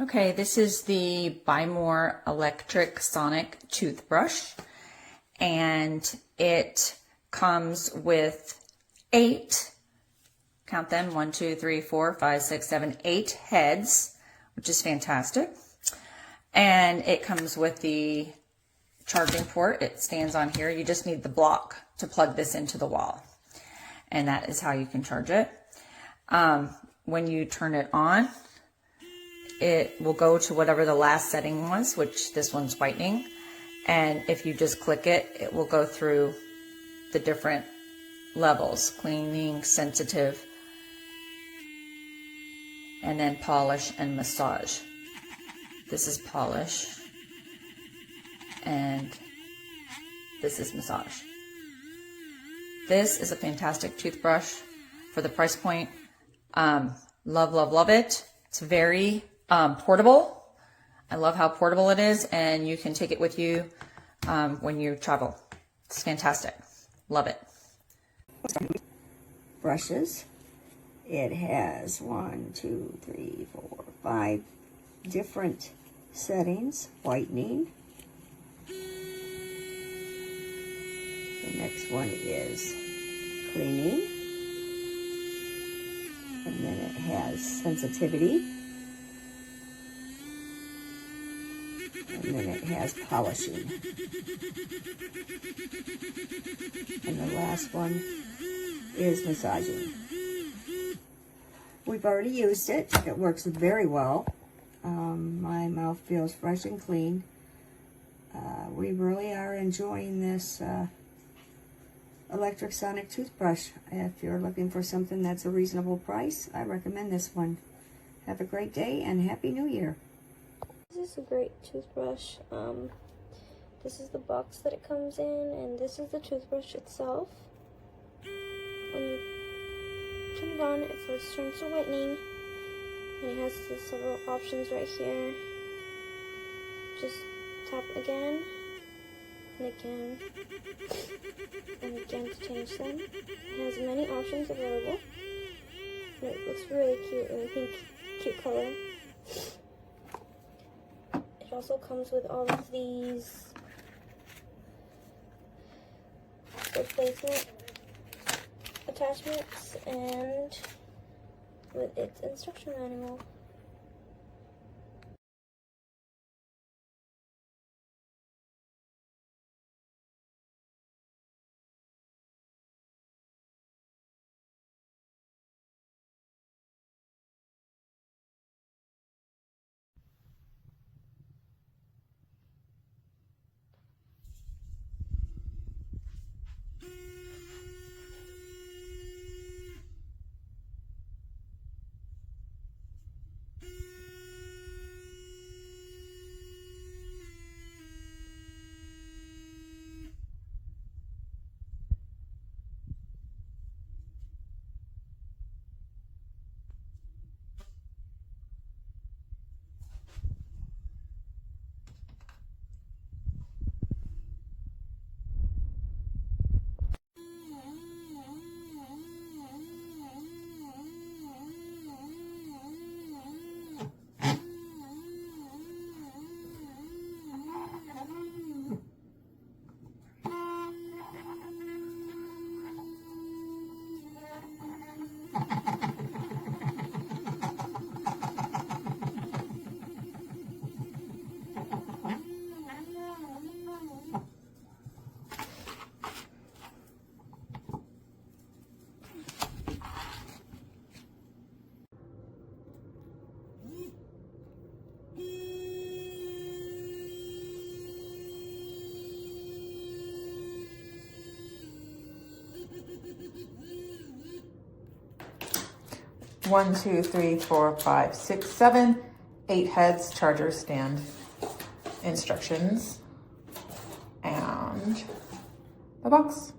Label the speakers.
Speaker 1: Okay, this is the Bymore electric sonic toothbrush, and it comes with 8, count them, 1, 2, 3, 4, 5, 6, 7, 8 heads, which is fantastic. And it comes with the charging port. It stands on here. You just need the block to plug this into the wall, and that is how you can charge it. When you turn it on, it will go to whatever the last setting was, which this one's whitening. And if you just click it, it will go through the different levels: cleaning, sensitive, and then polish and massage. This is polish, and this is massage. This is a fantastic toothbrush for the price point. Love, love, love it. It's very portable. I love how portable it is, and you can take it with you when you travel. It's fantastic. Love it.
Speaker 2: Brushes. It has 1, 2, 3, 4, 5 different settings. Whitening. The next one is cleaning. And then it has sensitivity. And then it has polishing. And the last one is massaging. We've already used it. It works very well. My mouth feels fresh and clean. We really are enjoying this electric sonic toothbrush. If you're looking for something that's a reasonable price, I recommend this one. Have a great day and Happy New Year.
Speaker 3: This is a great toothbrush. This is the box that it comes in, and this is the toothbrush itself. When you turn it on, it first turns to whitening, and it has several options right here. Just tap again, and again, and again to change them. It has many options available, and it looks really cute in a pink, cute color. It also comes with all of these replacement attachments and with its instruction manual.
Speaker 4: One, 2, 3, 4, 5, 6, 7, 8 heads, charger stand, instructions, and the box.